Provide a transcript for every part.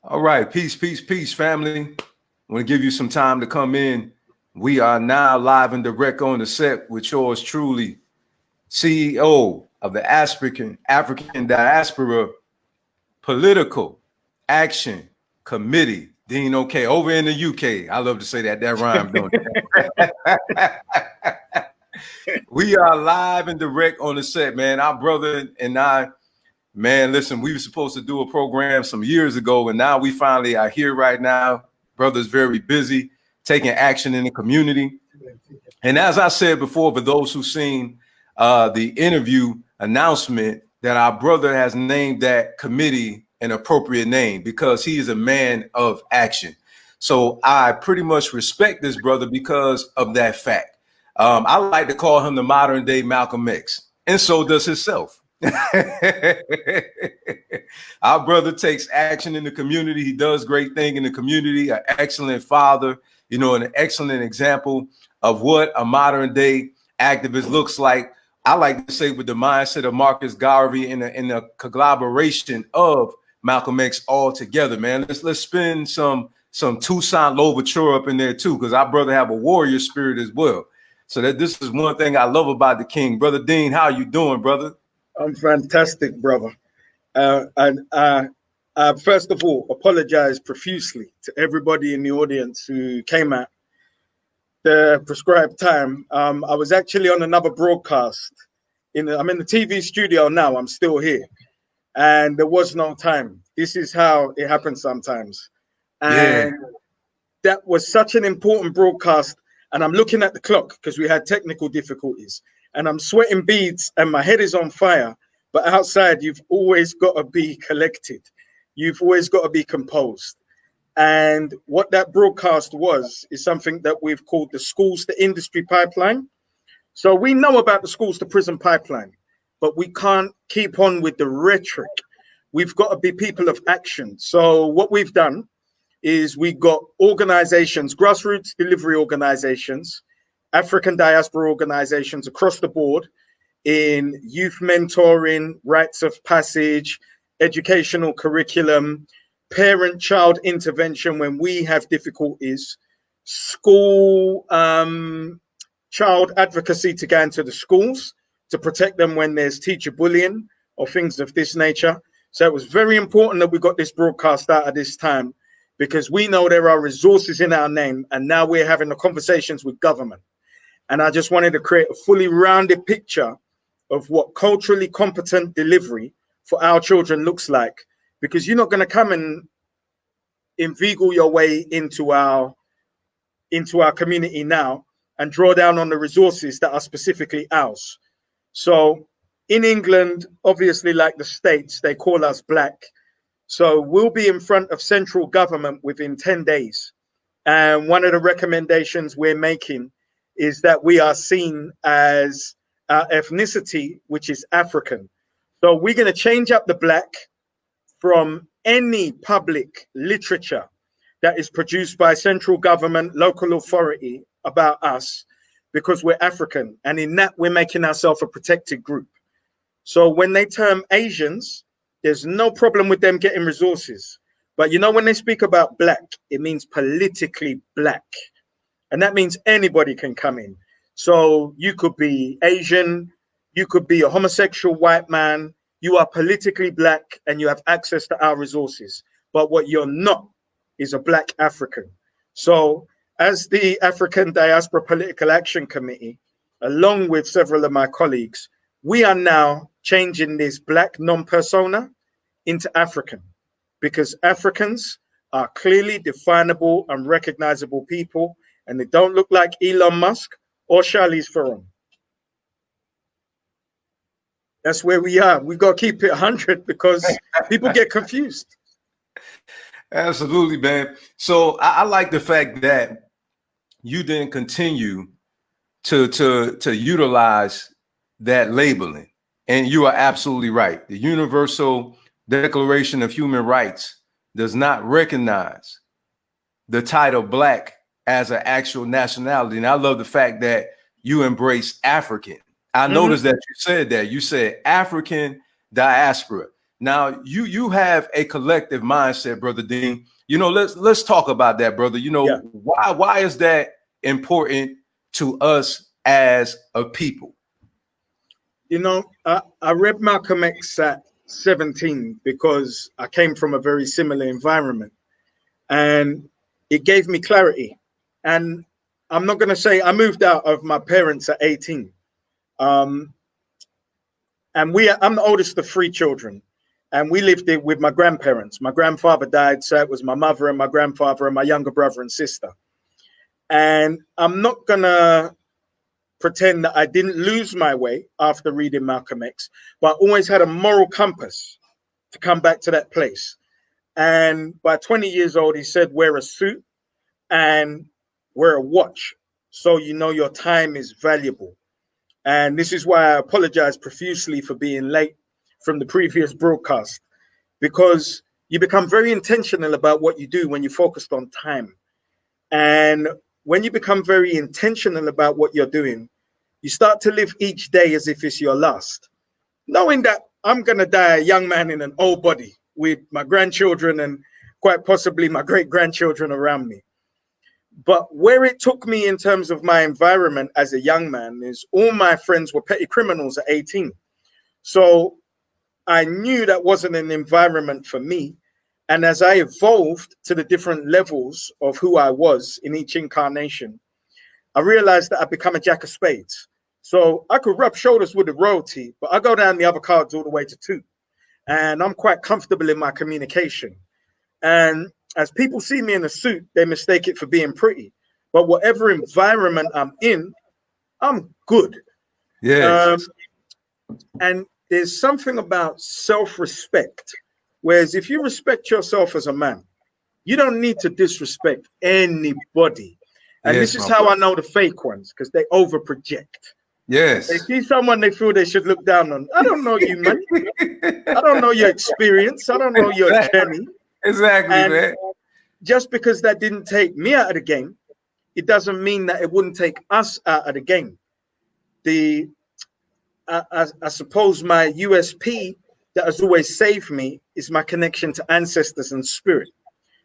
All right, peace, peace, peace, family. I want to give you some time to come in. We are now live and direct on the set with yours truly, CEO of the African Diaspora Political Action Committee, Dean Okai, over in the UK. I love to say that rhyme, don't it? We are live and direct on the set, man. Our brother and I, man, listen, we were supposed to do a program some years ago, and now we finally are here right now. Brother's very busy taking action in the community. And as I said before, for those who've seen the interview announcement, that our brother has named that committee an appropriate name because he is a man of action. So I pretty much respect this brother because of that fact. I like to call him the modern day Malcolm X, and so does himself. Our brother takes action in the community. He does great thing in the community, an excellent father, you know, an excellent example of what a modern day activist looks like. I like to say with the mindset of Marcus Garvey in the collaboration of Malcolm X all together, man. Let's spin some Toussaint Louverture up in there too, because our brother have a warrior spirit as well. So that this is one thing I love about the King. Brother Dean, how you doing, brother? I'm fantastic, brother. First of all, apologize profusely to everybody in the audience who came at the prescribed time. I was actually on another broadcast. I'm in the TV studio now. I'm still here, and there was no time. This is how it happens sometimes. And that was such an important broadcast. And I'm looking at the clock because we had technical difficulties. And I'm sweating beads and my head is on fire. But outside, you've always got to be collected. You've always got to be composed. And what that broadcast was is something that we've called the schools to industry pipeline. So we know about the schools to prison pipeline, but we can't keep on with the rhetoric. We've got to be people of action. So what we've done is we got organizations, grassroots delivery organizations, African diaspora organizations across the board in youth mentoring, rites of passage, educational curriculum, parent-child intervention when we have difficulties, school child advocacy to go into the schools to protect them when there's teacher bullying or things of this nature. So it was very important that we got this broadcast out at this time, because we know there are resources in our name, and now we're having the conversations with government. And I just wanted to create a fully rounded picture of what culturally competent delivery for our children looks like, because you're not going to come and inveigle your way into our community now and draw down on the resources that are specifically ours. So in England, obviously, like the States, they call us Black. So we'll be in front of central government within 10 days. And one of the recommendations we're making is that we are seen as our ethnicity, which is African. So we're going to change up the Black from any public literature that is produced by central government, local authority about us, because we're African. And in that, we're making ourselves a protected group. So when they term Asians, there's no problem with them getting resources. But you know, when they speak about Black, it means politically Black. And that means anybody can come in. So you could be Asian, you could be a homosexual white man, you are politically Black and you have access to our resources. But what you're not is a Black African. So as the African Diaspora Political Action Committee, along with several of my colleagues, we are now changing this Black non-persona into African, because Africans are clearly definable and recognizable people, and they don't look like Elon Musk or Charlize Theron. That's where we are. We got to keep it 100 because people get confused. Absolutely, man. So I like the fact that you didn't continue to utilize that labeling. And you are absolutely right. The Universal Declaration of Human Rights does not recognize the title Black as an actual nationality. And I love the fact that you embrace African. I noticed that you said that. You said African diaspora. Now you have a collective mindset, Brother Dean. You know, let's talk about that, brother. You know, why is that important to us as a people? You know, I read Malcolm X at 17 because I came from a very similar environment, and it gave me clarity. And I'm not going to say I moved out of my parents at 18. And I'm the oldest of 3 children, and we lived it with my grandparents. My grandfather died, so it was my mother and my grandfather and my younger brother and sister. And I'm not going to pretend that I didn't lose my way after reading Malcolm X, but I always had a moral compass to come back to that place. And by 20 years old, he said, wear a suit and wear a watch, so you know your time is valuable. And this is why I apologize profusely for being late from the previous broadcast, because you become very intentional about what you do when you're focused on time. And when you become very intentional about what you're doing, you start to live each day as if it's your last, knowing that I'm going to die a young man in an old body with my grandchildren and quite possibly my great-grandchildren around me. But where it took me in terms of my environment as a young man is all my friends were petty criminals at 18. So I knew that wasn't an environment for me. And as I evolved to the different levels of who I was in each incarnation, I realized that I'd become a jack of spades. So I could rub shoulders with the royalty, but I go down the other cards all the way to 2. And I'm quite comfortable in my communication. And as people see me in a suit, they mistake it for being pretty. But whatever environment I'm in, I'm good. Yes. And there's something about self-respect. Whereas if you respect yourself as a man, you don't need to disrespect anybody. And this is how I know the fake ones, because they over-project. Yes. They see someone they feel they should look down on. I don't know you, man. I don't know your experience. I don't know your journey. Exactly, and man. Just because that didn't take me out of the game, it doesn't mean that it wouldn't take us out of the game. I suppose my USP that has always saved me is my connection to ancestors and spirit.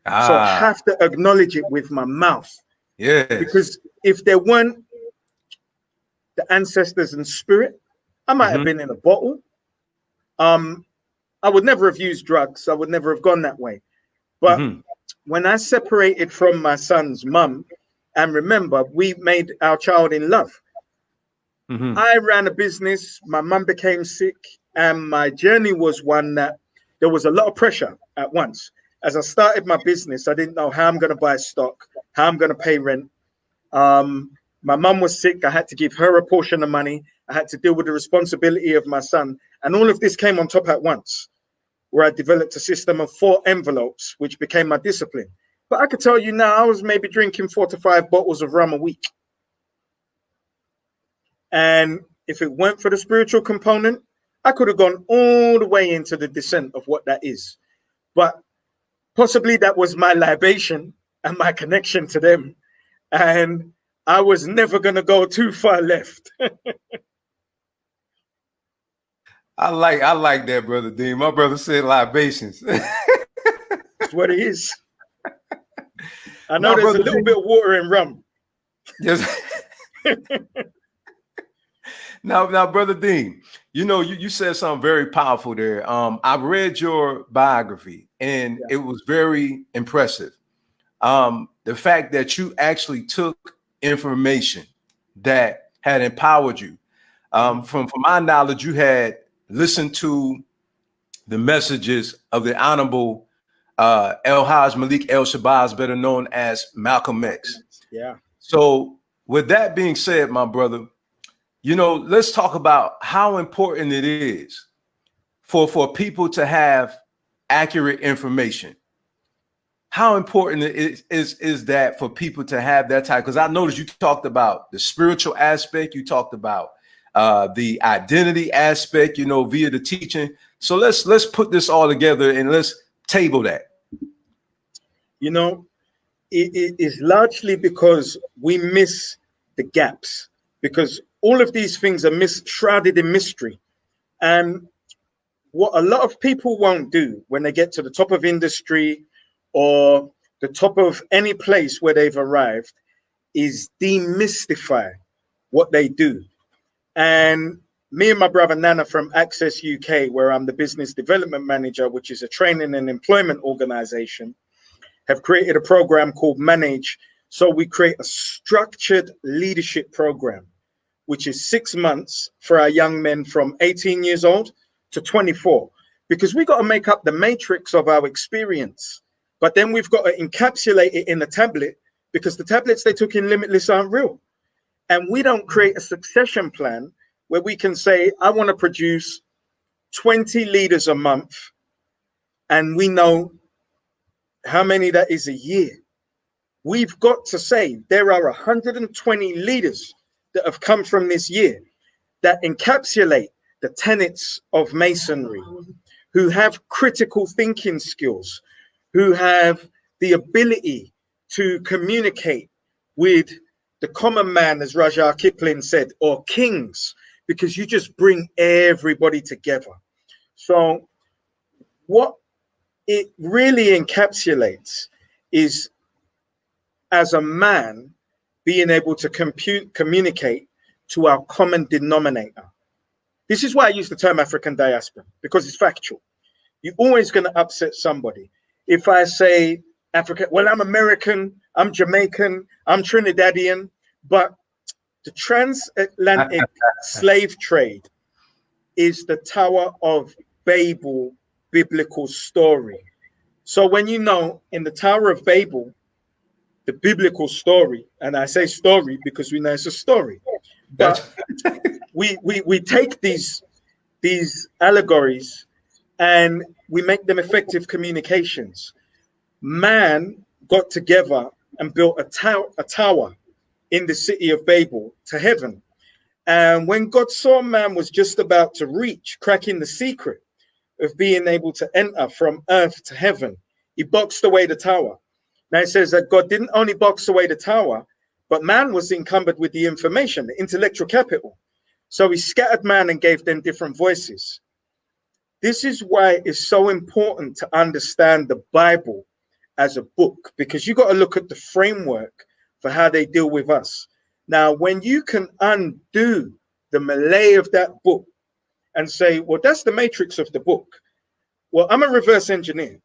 So I have to acknowledge it with my mouth. Yes. Because if there weren't the ancestors and spirit, I might have been in a bottle. I would never have used drugs. I would never have gone that way. But when I separated from my son's mum, and remember, we made our child in love. I ran a business. My mum became sick, and my journey was one that there was a lot of pressure at once. As I started my business, I didn't know how I'm going to buy stock, how I'm going to pay rent. My mum was sick. I had to give her a portion of money. I had to deal with the responsibility of my son. And all of this came on top at once, where I developed a system of 4 envelopes, which became my discipline. But I could tell you now, I was maybe drinking 4 to 5 bottles of rum a week. And if it weren't for the spiritual component, I could have gone all the way into the descent of what that is. But possibly that was my libation and my connection to them. And I was never going to go too far left. I like that, Brother Dean. My brother said libations. That's what it is. I know there's a little bit of water in rum. Yes. Now, Brother Dean, you know, you said something very powerful there. I read your biography, and it was very impressive. The fact that you actually took information that had empowered you. From my knowledge, you had listened to the messages of the Honorable El-Haj Malik El-Shabazz, better known as Malcolm X. Yeah. So with that being said, my brother, you know, let's talk about how important it is for people to have accurate information. How important it is that for people to have that type? Because I noticed you talked about the spiritual aspect, you talked about the identity aspect, you know, via the teaching. So let's put this all together and let's table that. You know, it is largely because we miss the gaps, because all of these things are shrouded in mystery. And what a lot of people won't do when they get to the top of industry or the top of any place where they've arrived is demystify what they do. And me and my brother Nana from Access UK, where I'm the business development manager, which is a training and employment organization, have created a program called Manage. So we create a structured leadership program, which is 6 months for our young men from 18 years old to 24, because we got to make up the matrix of our experience. But then we've got to encapsulate it in a tablet, because the tablets they took in Limitless aren't real. And we don't create a succession plan where we can say, I want to produce 20 leaders a month, and we know how many that is a year. We've got to say there are 120 leaders that have come from this year that encapsulate the tenets of masonry, who have critical thinking skills, who have the ability to communicate with the common man, as Raja Kipling said, or kings, because you just bring everybody together. So what it really encapsulates is, as a man, being able to communicate to our common denominator. This is why I use the term African diaspora, because it's factual. You're always going to upset somebody. If I say Africa, well, I'm American, I'm Jamaican, I'm Trinidadian, but the transatlantic slave trade is the Tower of Babel biblical story. So when you know in the Tower of Babel, the biblical story, and I say story because we know it's a story, but we take these allegories and we make them effective communications. Man got together and built a tower in the city of Babel to heaven. And when God saw man was just about to reach, cracking the secret of being able to enter from earth to heaven, he boxed away the tower. Now it says that God didn't only box away the tower, but man was encumbered with the information, the intellectual capital. So he scattered man and gave them different voices. This is why it's so important to understand the Bible as a book, because you got to look at the framework for how they deal with us. Now, when you can undo the melee of that book and say, well, that's the matrix of the book. Well, I'm a reverse engineer.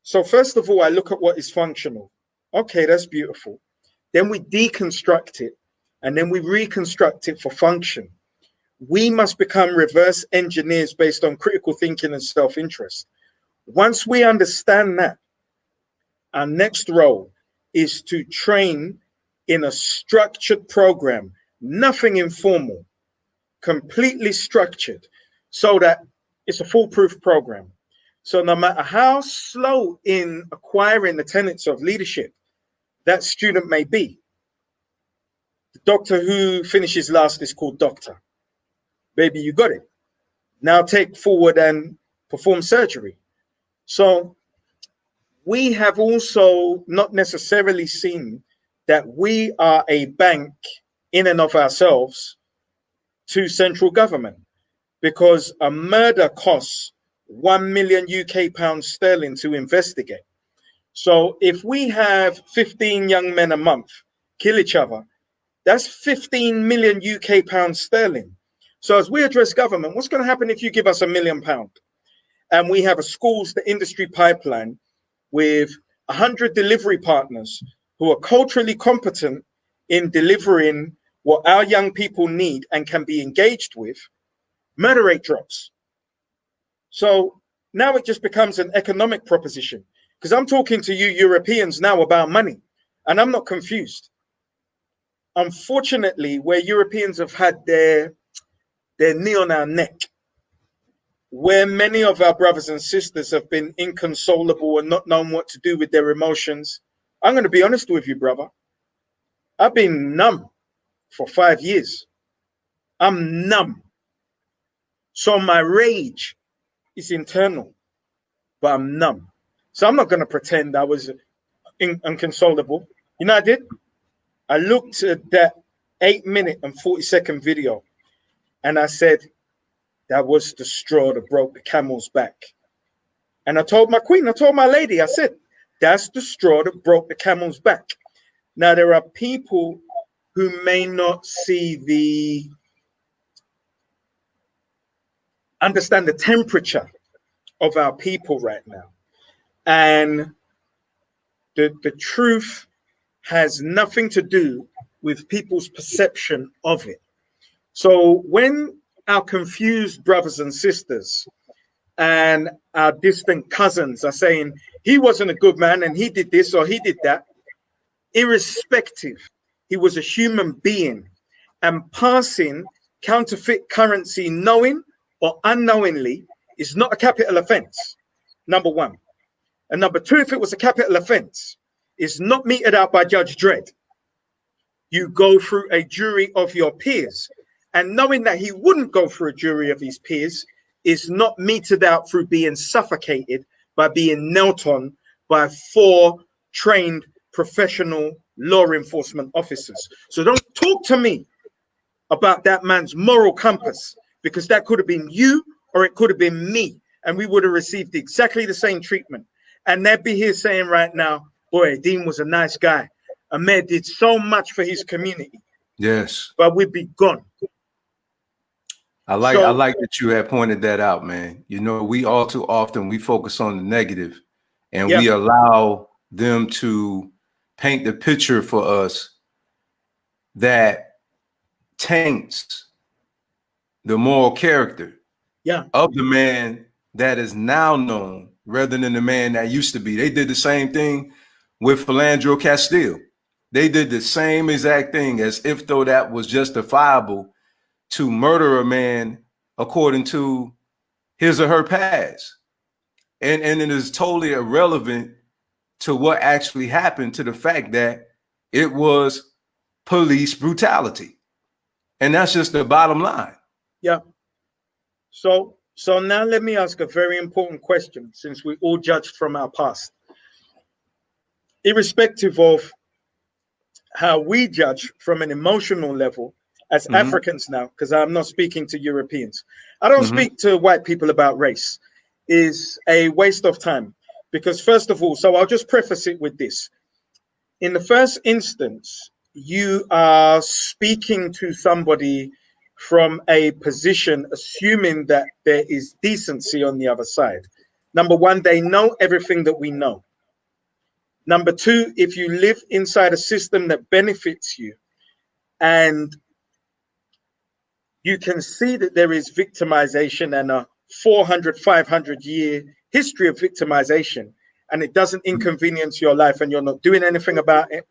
So first of all, I look at what is functional. Okay, that's beautiful. Then we deconstruct it, and then we reconstruct it for function. We must become reverse engineers based on critical thinking and self-interest. Once we understand that, our next role is to train in a structured program, nothing informal, completely structured, so that it's a foolproof program. So no matter how slow in acquiring the tenets of leadership that student may be, the doctor who finishes last is called doctor. Baby, you got it. Now take forward and perform surgery. So we have also not necessarily seen that we are a bank in and of ourselves to central government, because a murder costs 1 million UK pounds sterling to investigate. So if we have 15 young men a month kill each other, that's 15 million UK pounds sterling. So as we address government, what's going to happen if you give us £1 million? And we have a schools to industry pipeline with 100 delivery partners who are culturally competent in delivering what our young people need and can be engaged with, murder rate drops. So now it just becomes an economic proposition, because I'm talking to you Europeans now about money, and I'm not confused. Unfortunately, where Europeans have had their knee on our neck, where many of our brothers and sisters have been inconsolable and not known what to do with their emotions, I'm going to be honest with you, brother. I've been numb for 5 years. I'm numb. So my rage is internal, but I'm numb. So I'm not going to pretend I was inconsolable. You know what I did? I looked at that 8-minute and 40-second video and I said, that was the straw that broke the camel's back. And I told my queen, I told my lady, I said, that's the straw that broke the camel's back. Now, there are people who may not understand the temperature of our people right now. And the truth has nothing to do with people's perception of it. So when our confused brothers and sisters and our distant cousins are saying he wasn't a good man and he did this or he did that, irrespective, he was a human being, and passing counterfeit currency knowing or unknowingly is not a capital offense, number one. And number two, if it was a capital offense, it's not meted out by Judge Dredd. You go through a jury of your peers. And knowing that he wouldn't go through a jury of his peers is not meted out through being suffocated by being knelt on by 4 trained professional law enforcement officers. So don't talk to me about that man's moral compass, because that could have been you or it could have been me, and we would have received exactly the same treatment. And they'd be here saying right now, boy, Dean was a nice guy. Amare did so much for his community. Yes. But we'd be gone. I like that you had pointed that out, man. You know, we all too often, we focus on the negative and we allow them to paint the picture for us that taints the moral character of the man that is now known rather than the man that used to be. They did the same thing with Philandro Castile. They did the same exact thing, as if though that was justifiable to murder a man according to his or her past. And it is totally irrelevant to what actually happened, to the fact that it was police brutality. And that's just the bottom line. Yeah. So now let me ask a very important question, since we all judged from our past. Irrespective of how we judge from an emotional level as Africans now, because I'm not speaking to Europeans. I don't speak to white people about race. Is a waste of time, because first of all, so I'll just preface it with this. In the first instance, you are speaking to somebody from a position assuming that there is decency on the other side. Number one, they know everything that we know. Number two, if you live inside a system that benefits you and you can see that there is victimization and a 400, 500 year history of victimization, and it doesn't inconvenience your life and you're not doing anything about it,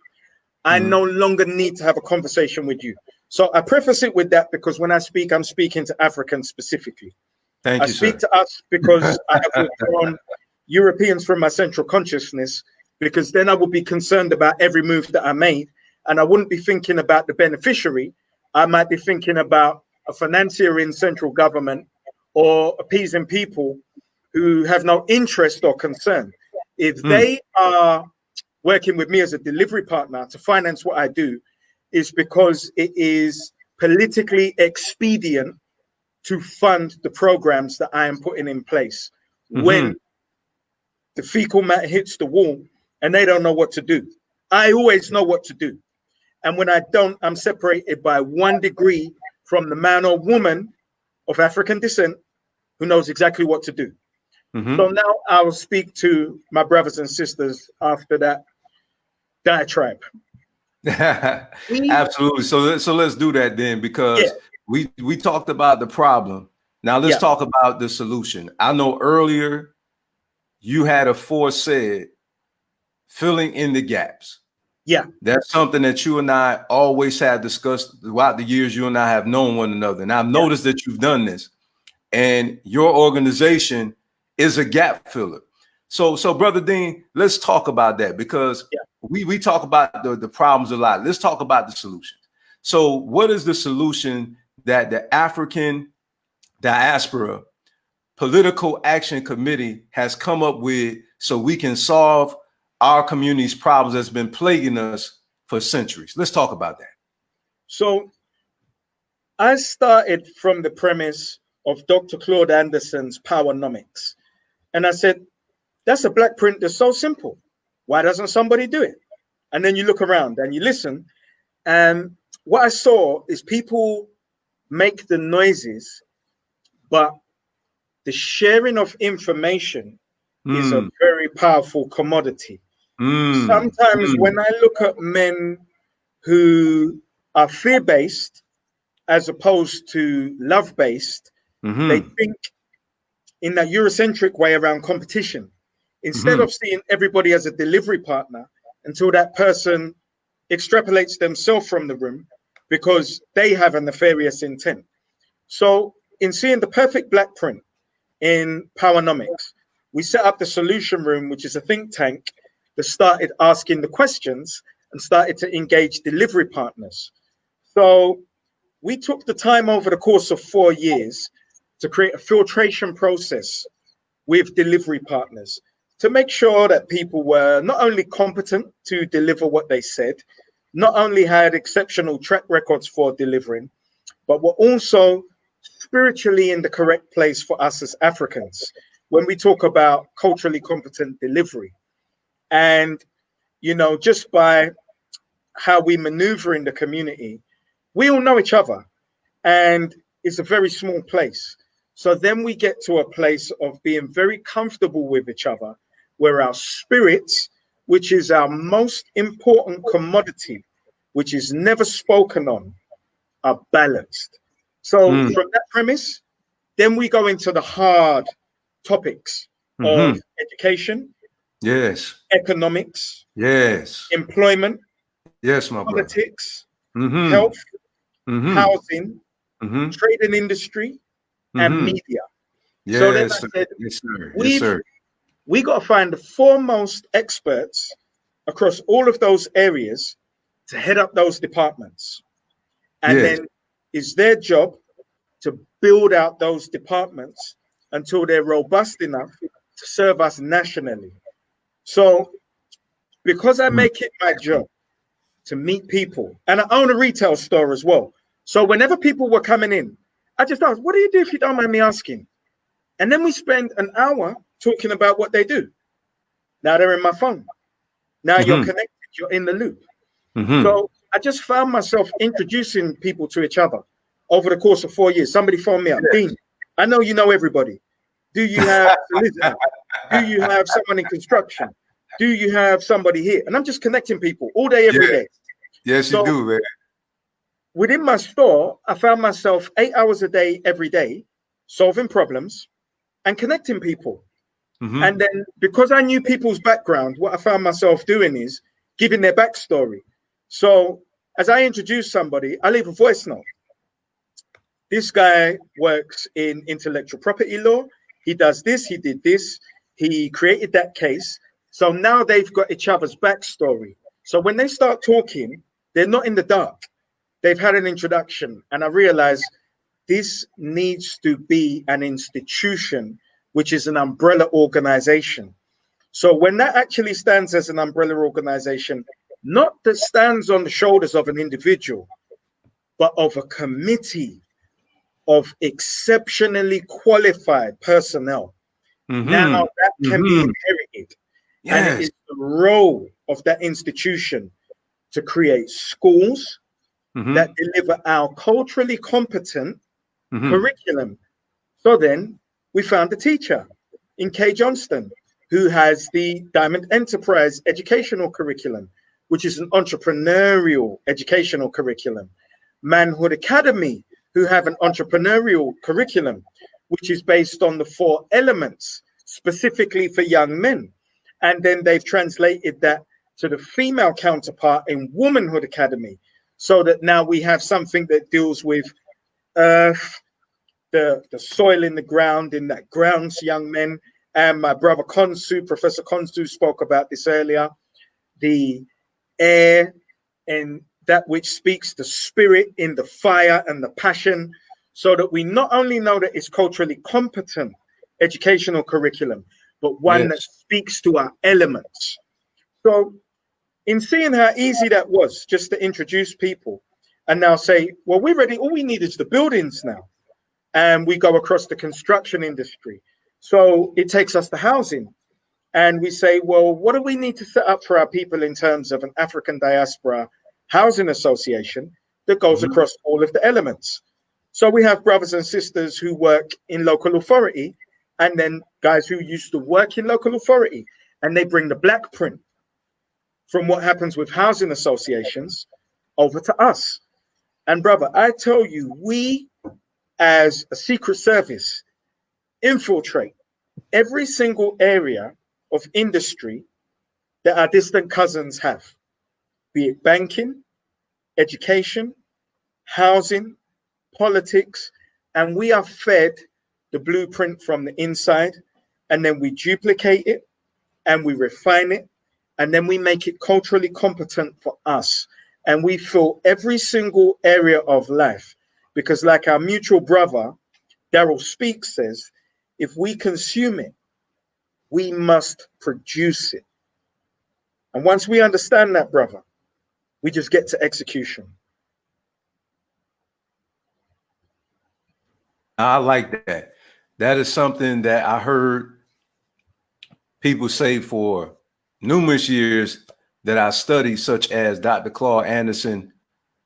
I no longer need to have a conversation with you. So I preface it with that because when I speak, I'm speaking to Africans specifically. Thank you, I speak sir. to us because I have withdrawn Europeans from my central consciousness, because then I would be concerned about every move that I made, and I wouldn't be thinking about the beneficiary. I might be thinking about a financier in central government or appeasing people who have no interest or concern. If they are working with me as a delivery partner to finance what I do, is because it is politically expedient to fund the programs that I am putting in place. When the fecal matter hits the wall and they don't know what to do, I always know what to do. And when I don't, I'm separated by 1 degree from the man or woman of African descent who knows exactly what to do. So now I will speak to my brothers and sisters after that diatribe. Absolutely. So let's do that then, because we talked about the problem. Now let's talk about the solution. I know earlier you had aforesaid filling in the gaps. Yeah. That's something that you and I always have discussed throughout the years you and I have known one another. And I've noticed that you've done this, and your organization is a gap filler. So Brother Dean, let's talk about that, because we talk about the problems a lot. Let's talk about the solutions. So what is the solution that the African Diaspora Political Action Committee has come up with so we can solve our community's problems that's been plaguing us for centuries? Let's talk about that. So I started from the premise of Dr. Claud Anderson's Powernomics. And I said, that's a black print that's so simple. Why doesn't somebody do it? And then you look around and you listen. And what I saw is people make the noises, but the sharing of information is a very powerful commodity. Sometimes when I look at men who are fear-based as opposed to love-based, they think in that Eurocentric way around competition, instead of seeing everybody as a delivery partner until that person extrapolates themselves from the room because they have a nefarious intent. So in seeing the perfect black print in Powernomics, we set up the solution room, which is a think tank that started asking the questions and started to engage delivery partners. So we took the time over the course of 4 years to create a filtration process with delivery partners to make sure that people were not only competent to deliver what they said, not only had exceptional track records for delivering, but were also spiritually in the correct place for us as Africans when we talk about culturally competent delivery. And, you know, just by how we maneuver in the community, we all know each other, and it's a very small place. So then we get to a place of being very comfortable with each other, where our spirits, which is our most important commodity, which is never spoken on, are balanced. So from that premise, then we go into the hard topics of education, economics, employment, politics, health, housing, trade and industry, and media. So then I said, we got to find the foremost experts across all of those areas to head up those departments. And then it's their job to build out those departments until they're robust enough to serve us nationally. So because I make it my job to meet people, and I own a retail store as well. So whenever people were coming in, I just asked, what do you do if you don't mind me asking? And then we spend an hour talking about what they do. Now they're in my phone. Now you're connected, you're in the loop. So I just found myself introducing people to each other over the course of 4 years. Somebody phoned me up, Dean, I know you know everybody. Do you have a solicitor? Do you have someone in construction? Do you have somebody here? And I'm just connecting people all day, every day. Yes, so, you do, man. Within my store, I found myself 8 hours a day, every day, solving problems and connecting people. And then because I knew people's background, what I found myself doing is giving their backstory. So as I introduce somebody, I leave a voice note. This guy works in intellectual property law. He does this, he did this, he created that case. So now they've got each other's backstory. So when they start talking, they're not in the dark. They've had an introduction. And I realized this needs to be an institution, which is an umbrella organization. So when that actually stands as an umbrella organization, not that stands on the shoulders of an individual, but of a committee of exceptionally qualified personnel. Now that can be inherited. And it is the role of that institution to create schools that deliver our culturally competent curriculum. So then we found a teacher in Kay Johnston who has the Diamond Enterprise educational curriculum, which is an entrepreneurial educational curriculum. Manhood Academy, who have an entrepreneurial curriculum, which is based on the 4 elements specifically for young men. And then they've translated that to the female counterpart in Womanhood Academy, so that now we have something that deals with earth, the soil in the ground, in that grounds young men. And my brother Konsu, Professor Konsu, spoke about this earlier, the air and that which speaks the spirit in the fire and the passion, so that we not only know that it's culturally competent educational curriculum, but one that speaks to our elements. So in seeing how easy that was just to introduce people and now say, well, we're ready, all we need is the buildings now. and we go across the construction industry. So it takes us to housing. And we say, well, what do we need to set up for our people in terms of an African Diaspora housing association that goes across all of the elements? So we have brothers and sisters who work in local authority, and then guys who used to work in local authority, and they bring the black print from what happens with housing associations over to us. And brother, I tell you, we as a secret service infiltrate every single area of industry that our distant cousins have, be it banking, education, housing, politics, and we are fed the blueprint from the inside, and then we duplicate it and we refine it, and then we make it culturally competent for us. And we fill every single area of life, because like our mutual brother, Daryl Speaks says, if we consume it, we must produce it. And once we understand that, brother, we just get to execution. I like that. That is something that I heard people say for numerous years that I studied, such as Dr. Claud Anderson,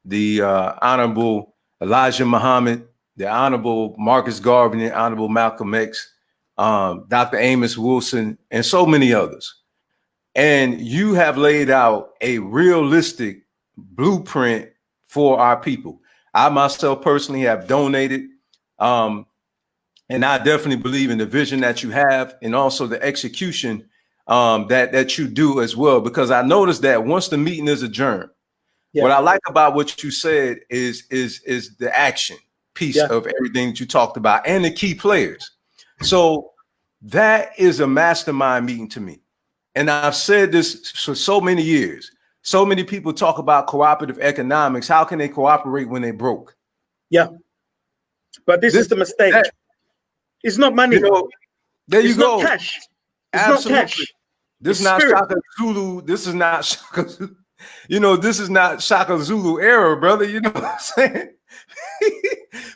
the Honorable Elijah Muhammad, the Honorable Marcus Garvey, the Honorable Malcolm X, Dr. Amos Wilson, and so many others. And you have laid out a realistic blueprint for our people. I myself personally have donated, and I definitely believe in the vision that you have, and also the execution that you do as well. Because I noticed that once the meeting is adjourned, what I like about what you said is the action piece of everything that you talked about, and the key players. So that is a mastermind meeting to me. And I've said this for so many years. So many people talk about cooperative economics. How can they cooperate when they broke? Yeah. But this is the mistake. It's not money. There you go. Not cash. It's Absolutely. not cash. This is not Shaka Zulu. This is not Shaka Zulu. This is not Shaka Zulu era, brother. You know what I'm saying?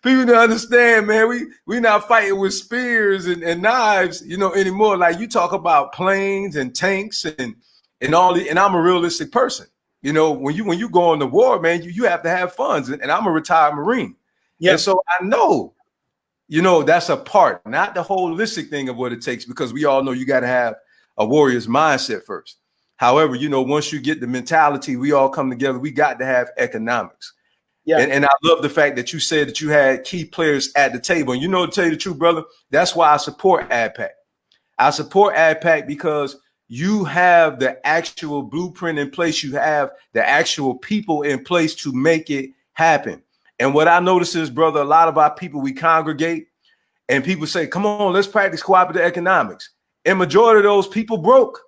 People don't understand, man. We not fighting with spears and knives, anymore. Like you talk about planes and tanks and all the, and I'm a realistic person. When you go on the war, man, you have to have funds. And I'm a retired Marine. Yeah. And so I know, that's a part, not the holistic thing of what it takes, because we all know you got to have a warrior's mindset first. However, once you get the mentality, we all come together, we got to have economics. Yeah. And I love the fact that you said that you had key players at the table. And to tell you the truth, brother, that's why I support ADPAC. I support ADPAC because you have the actual blueprint in place. You have the actual people in place to make it happen. And what I notice is, brother, a lot of our people, we congregate and people say, come on, let's practice cooperative economics. And majority of those people broke.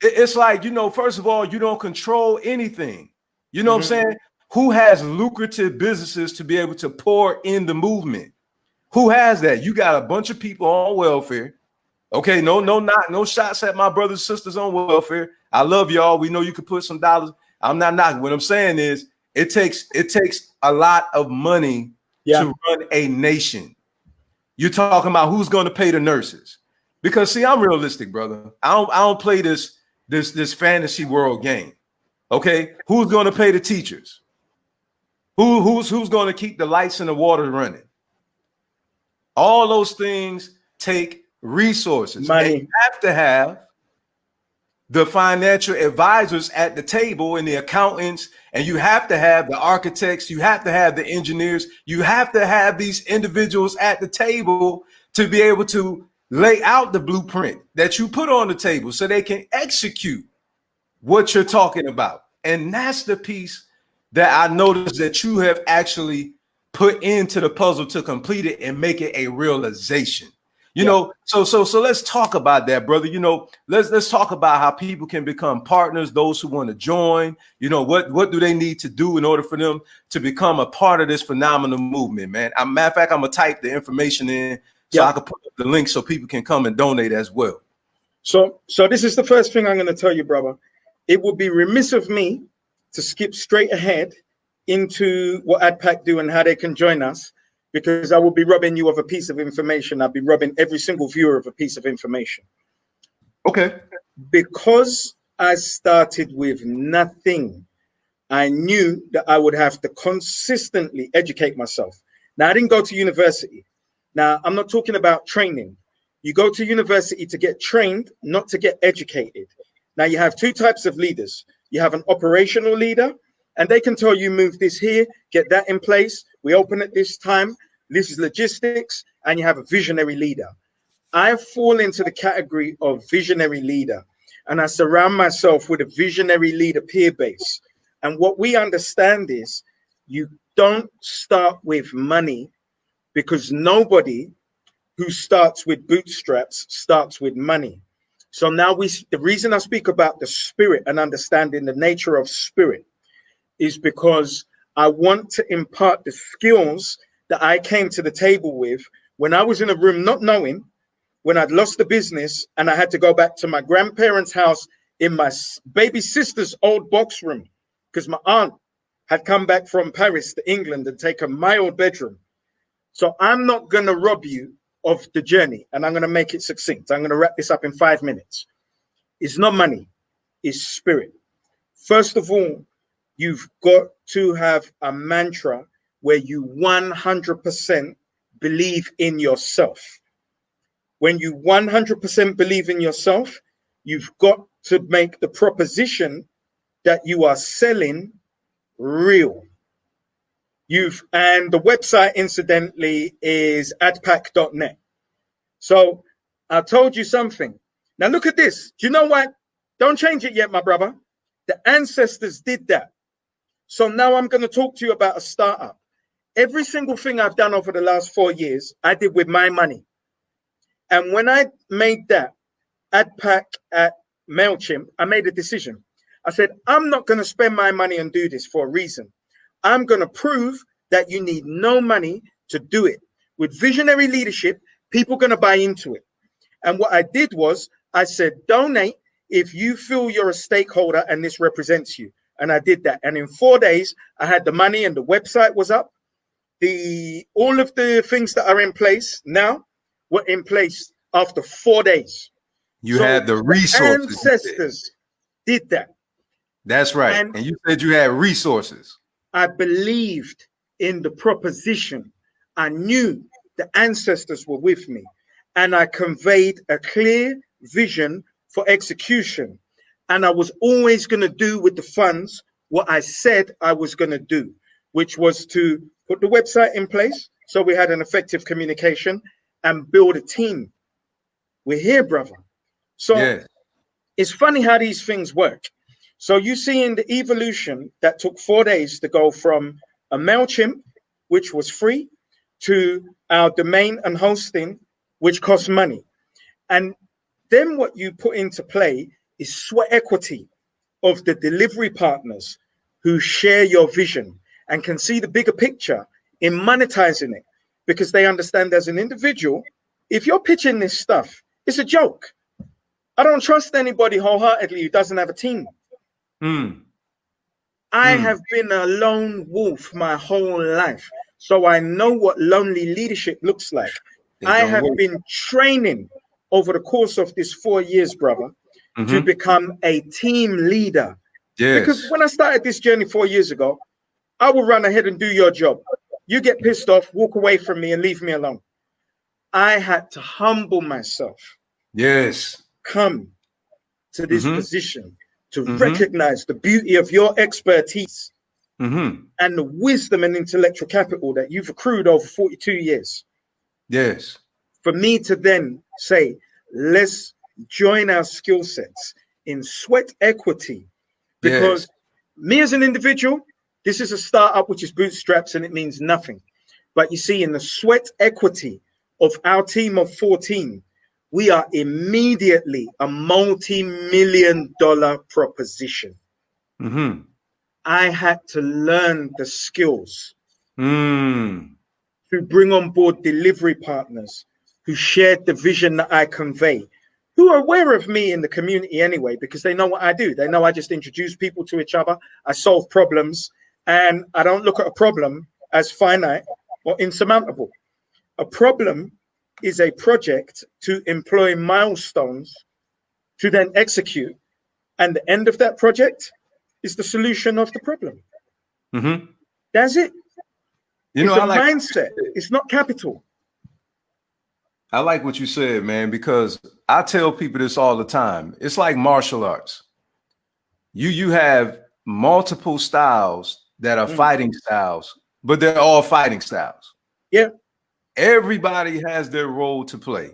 It's like, first of all, you don't control anything. You know what I'm saying? Who has lucrative businesses to be able to pour in the movement? Who has that? You got a bunch of people on welfare. Okay, no shots at my brothers and sisters on welfare. I love y'all. We know you could put some dollars. I'm not knocking. What I'm saying is it takes a lot of money to run a nation. You're talking about who's going to pay the nurses. Because see, I'm realistic, brother. I don't play this fantasy world game. Okay, who's going to pay the teachers? Who's going to keep the lights and the water running? All those things take resources. Money. And you have to have the financial advisors at the table and the accountants, and you have to have the architects, you have to have the engineers, you have to have these individuals at the table to be able to lay out the blueprint that you put on the table so they can execute what you're talking about. And that's the piece that I noticed that you have actually put into the puzzle to complete it and make it a realization. So let's talk about that, brother. Let's talk about how people can become partners, those who want to join. What do they need to do in order for them to become a part of this phenomenal movement, man? Matter of fact, I'm gonna type the information in so I can put up the link so people can come and donate as well. So this is the first thing I'm going to tell you, brother. It would be remiss of me to skip straight ahead into what ADPAC do and how they can join us, because I will be robbing you of a piece of information. I'll be robbing every single viewer of a piece of information. Okay. Because I started with nothing, I knew that I would have to consistently educate myself. Now, I didn't go to university. Now, I'm not talking about training. You go to university to get trained, not to get educated. Now, you have two types of leaders. You have an operational leader, and they can tell you move this here, get that in place. We open at this time. This is logistics. And you have a visionary leader. I fall into the category of visionary leader, and I surround myself with a visionary leader peer base. And what we understand is you don't start with money, because nobody who starts with bootstraps starts with money. So now the reason I speak about the spirit and understanding the nature of spirit is because I want to impart the skills that I came to the table with when I was in a room not knowing, when I'd lost the business and I had to go back to my grandparents' house in my baby sister's old box room, because my aunt had come back from Paris to England and taken my old bedroom. So I'm not going to rob you of the journey, and I'm going to make it succinct. I'm going to wrap this up in 5 minutes. It's not money, it's spirit. First of all, you've got to have a mantra where you 100% believe in yourself. When you 100% believe in yourself, you've got to make the proposition that you are selling real. And the website, incidentally, is ADPAC.net. So I told you something. Now look at this. Do you know what? Don't change it yet, my brother. The ancestors did that. So now I'm going to talk to you about a startup. Every single thing I've done over the last 4 years, I did with my money. And when I made that ADPAC at MailChimp, I made a decision. I said, I'm not going to spend my money and do this for a reason. I'm going to prove that you need no money to do it. With visionary leadership, people are going to buy into it. And what I did was I said, donate if you feel you're a stakeholder and this represents you. And I did that. And in 4 days, I had the money and the website was up. All of the things that are in place now were in place after 4 days. You had the resources. Ancestors did that. That's right. And you said you had resources. I believed in the proposition. I knew the ancestors were with me, and I conveyed a clear vision for execution. And I was always going to do with the funds what I said I was going to do, which was to put the website in place so we had an effective communication and build a team. We're here, brother. So It's funny how these things work. So you see in the evolution that took 4 days to go from a MailChimp, which was free, to our domain and hosting, which cost money. And then what you put into play is sweat equity of the delivery partners who share your vision and can see the bigger picture in monetizing it, because they understand as an individual, if you're pitching this stuff, it's a joke. I don't trust anybody wholeheartedly who doesn't have a team. I have been a lone wolf my whole life, so I know what lonely leadership looks like. I have been training over the course of this 4 years, brother, to become a team leader. Because when I started this journey 4 years ago, I will run ahead and do your job. You get pissed off, walk away from me and leave me alone. I had to humble myself. Come to this position to recognize the beauty of your expertise and the wisdom and intellectual capital that you've accrued over 42 years. For me to then say, let's join our skill sets in sweat equity, because me as an individual, this is a startup which is bootstraps and it means nothing. But you see, in the sweat equity of our team of 14, we are immediately a multi-million-dollar proposition. I had to learn the skills to bring on board delivery partners who shared the vision that I convey, who are aware of me in the community anyway, because they know what I do. They know I just introduce people to each other. I solve problems, and I don't look at a problem as finite or insurmountable. A problem is a project to employ milestones to then execute. And the end of that project is the solution of the problem. Mm-hmm. That's it. You It's know, a mindset. It's not capital. I like what you said, man, because I tell people this all the time. It's like martial arts. You have multiple styles that are fighting styles, but they're all fighting styles. Yeah. Everybody has their role to play,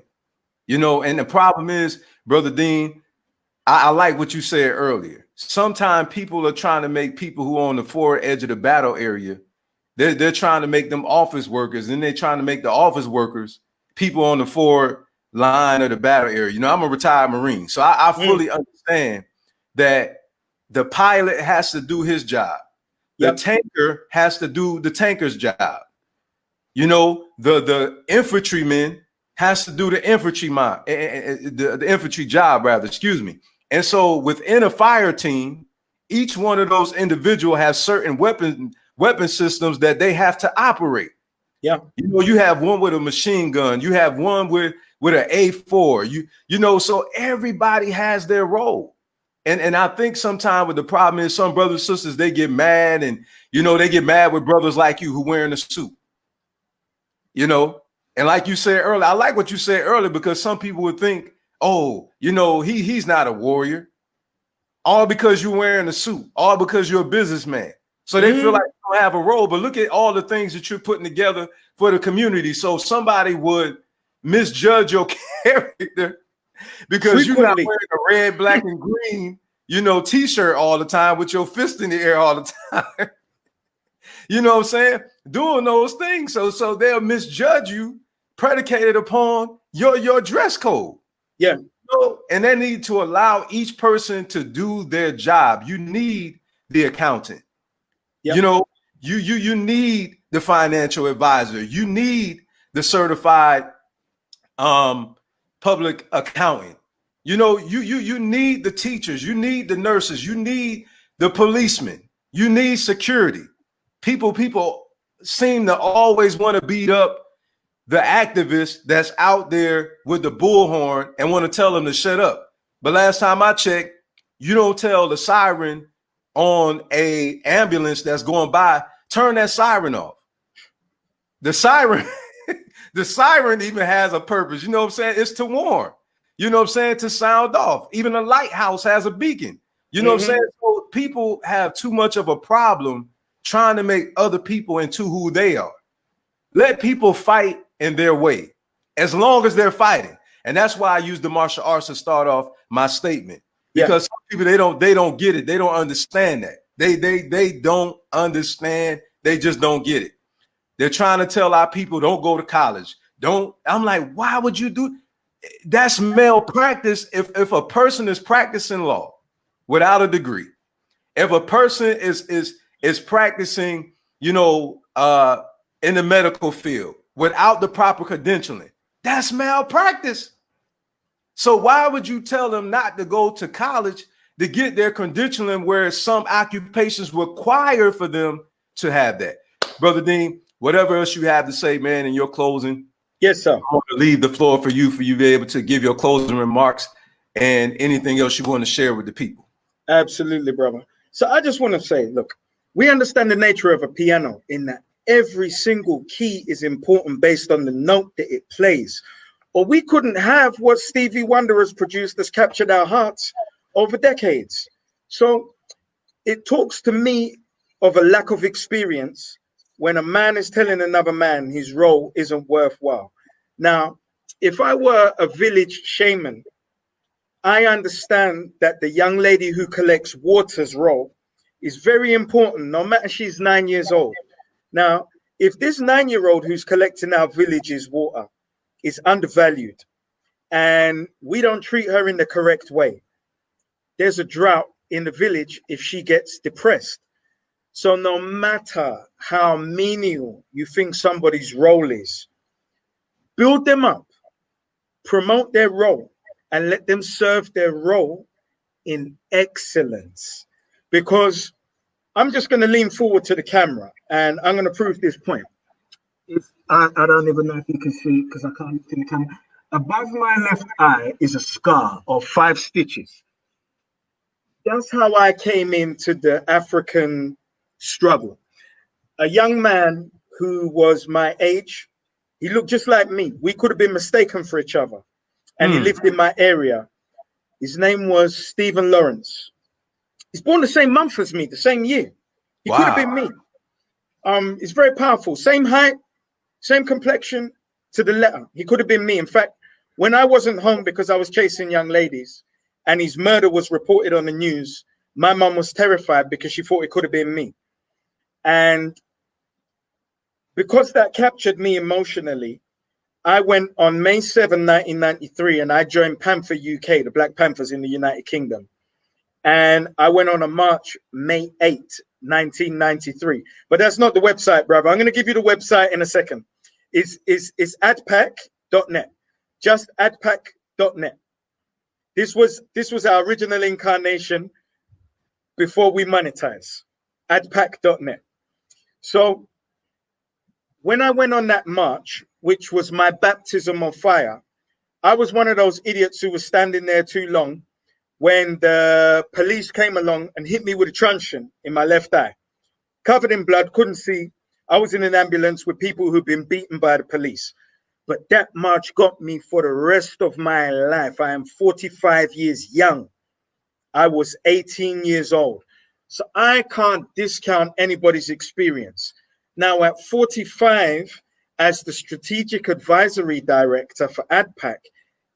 you know, and the problem is, Brother Dean, I like what you said earlier. Sometimes people are trying to make people who are on the forward edge of the battle area, they're trying to make them office workers, and they're trying to make the office workers people on the forward line of the battle area. You know, I'm a retired Marine, so I fully understand that the pilot has to do his job. The tanker has to do the tanker's job. You know, the infantryman has to do the infantry job, rather, excuse me. And so within a fire team, each one of those individuals has certain weapon systems that they have to operate. Yeah. You know, you have one with a machine gun, you have one with an A4, you know, so everybody has their role. And I think sometimes with the problem is some brothers and sisters, they get mad, and you know, they get mad with brothers like you who wearing a suit. You know, and like you said earlier, I like what you said earlier, because some people would think, oh, you know, he's not a warrior, all because you're wearing a suit, all because you're a businessman. So they feel like you don't have a role. But look at all the things that you're putting together for the community. So somebody would misjudge your character because you're not wearing a red, black, and green, you know, t-shirt all the time with your fist in the air all the time. You know what I'm saying? Doing those things. So they'll misjudge you predicated upon your dress code. Yeah. And they need to allow each person to do their job. You need the accountant. Yep. You know, you need the financial advisor. You need the certified public accountant. You know, you need the teachers. You need the nurses. You need the policemen. You need security. People seem to always want to beat up the activist that's out there with the bullhorn and want to tell them to shut up. But last time I checked, you don't tell the siren on a ambulance that's going by, turn that siren off. The siren, the siren even has a purpose. You know what I'm saying? It's to warn. You know what I'm saying? To sound off. Even a lighthouse has a beacon. You know what I'm saying? So people have too much of a problem trying to make other people into who they are. Let people fight in their way, as long as they're fighting. And that's why I use the martial arts to start off my statement. Because some people, they don't get it. They don't understand that. They don't understand. They just don't get it. They're trying to tell our people, don't go to college. I'm like, why would you do? That's malpractice. If a person is practicing law without a degree, if a person is practicing, you know, in the medical field without the proper credentialing, that's malpractice. So why would you tell them not to go to college to get their credentialing where some occupations require for them to have that? Brother Dean, whatever else you have to say, man, in your closing. Yes, sir. I'm going to leave the floor for you to be able to give your closing remarks and anything else you want to share with the people. Absolutely, brother. So I just want to say, look, we understand the nature of a piano in that every single key is important based on the note that it plays. Or we couldn't have what Stevie Wonder has produced that's captured our hearts over decades. So it talks to me of a lack of experience when a man is telling another man his role isn't worthwhile. Now, if I were a village shaman, I understand that the young lady who collects water's role is very important, no matter she's 9 years old. Now, if this 9-year-old who's collecting our village's water is undervalued and we don't treat her in the correct way, there's a drought in the village if she gets depressed. So no matter how menial you think somebody's role is, build them up, promote their role, and let them serve their role in excellence. Because I'm just going to lean forward to the camera and I'm going to prove this point. I don't even know if you can see it because I can't look in the camera. Above my left eye is a scar of 5 stitches. That's how I came into the African struggle. A young man who was my age, he looked just like me. We could have been mistaken for each other. And he lived in my area. His name was Stephen Lawrence. He's born the same month as me, the same year. He could have been me. It's very powerful. Same height, same complexion to the letter. He could have been me. In fact, when I wasn't home because I was chasing young ladies and his murder was reported on the news, my mum was terrified because she thought it could have been me. And because that captured me emotionally, I went on May 7, 1993, and I joined Panther UK, the Black Panthers in the United Kingdom. And I went on a march May 8, 1993. But that's not the website, brother. I'm going to give you the website in a second. It's ADPAC.net. Just ADPAC.net. This was our original incarnation before we monetize. ADPAC.net. So when I went on that march, which was my baptism of fire, I was one of those idiots who was standing there too long when the police came along and hit me with a truncheon in my left eye. Covered in blood, couldn't see. I was in an ambulance with people who'd been beaten by the police. But that march got me for the rest of my life. I am 45 years young. I was 18 years old. So I can't discount anybody's experience. Now at 45, as the Strategic Advisory Director for ADPAC,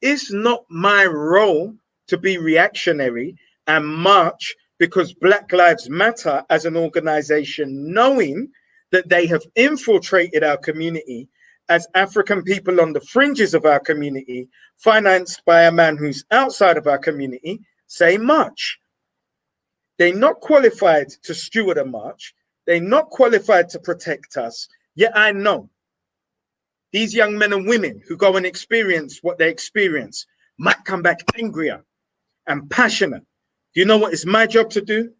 it's not my role to be reactionary and march because Black Lives Matter as an organization, knowing that they have infiltrated our community as African people on the fringes of our community, financed by a man who's outside of our community, say march. They're not qualified to steward a march. They're not qualified to protect us. Yet I know these young men and women who go and experience what they experience might come back angrier and passionate. Do you know what it's my job to do?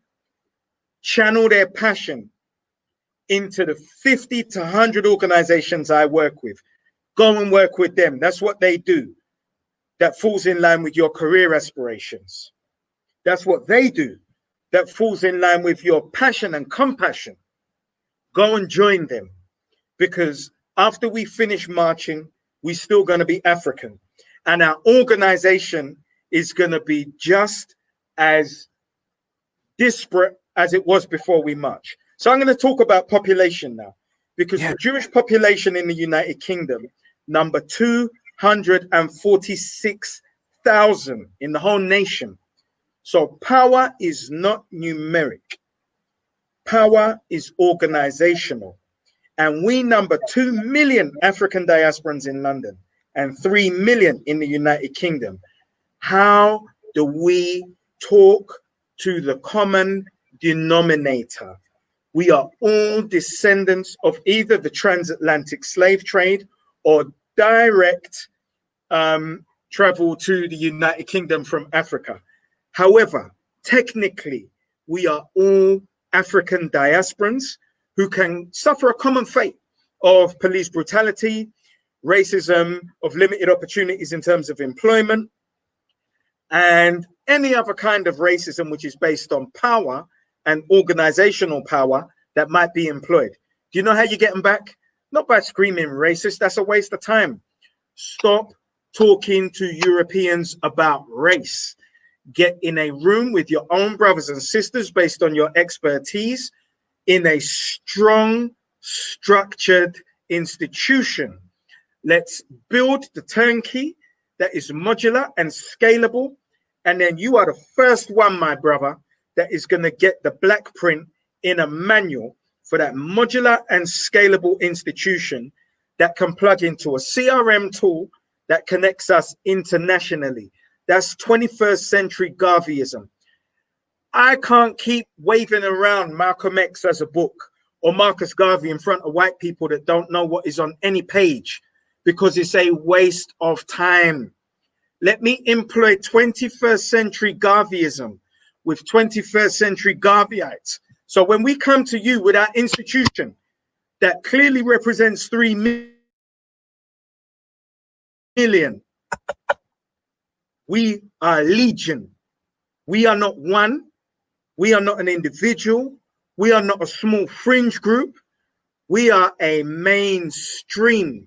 Channel their passion into the 50 to 100 organizations I work with. Go and work with them. That's what they do. That falls in line with your career aspirations. That's what they do. That falls in line with your passion and compassion. Go and join them, because after we finish marching, we're still going to be African, and our organization is going to be just as disparate as it was before we march. So I'm going to talk about population now, because the Jewish population in the United Kingdom number 246,000 in the whole nation. So power is not numeric. Power is organizational. And we number 2 million African diasporans in London and 3 million in the United Kingdom. How do we talk to the common denominator? We are all descendants of either the transatlantic slave trade or direct travel to the United Kingdom from Africa. However, technically, we are all African diasporans who can suffer a common fate of police brutality, racism, of limited opportunities in terms of employment, and any other kind of racism which is based on power and organizational power that might be employed. Do you know how you get them back? Not by screaming racist. That's a waste of time. Stop talking to Europeans about race. Get in a room with your own brothers and sisters based on your expertise in a strong, structured institution. Let's build the turnkey that is modular and scalable. And then you are the first one, my brother, that is going to get the black print in a manual for that modular and scalable institution that can plug into a CRM tool that connects us internationally. That's 21st century Garveyism. I can't keep waving around Malcolm X as a book or Marcus Garvey in front of white people that don't know what is on any page, because it's a waste of time. Let me employ 21st century Garveyism with 21st century Garveyites. So when we come to you with our institution, that clearly represents 3 million. We are legion. We are not one. We are not an individual. We are not a small fringe group. We are a mainstream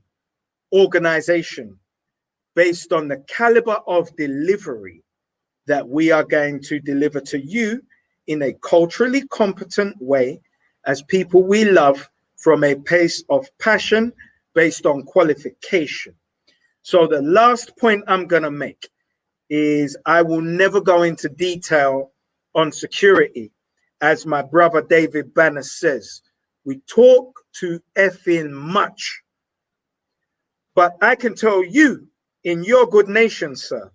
organization based on the caliber of delivery that we are going to deliver to you in a culturally competent way as people we love, from a place of passion based on qualification. So the last point I'm going to make is I will never go into detail on security. As my brother David Banner says, we talk too effing much. But I can tell you, in your good nation, sir,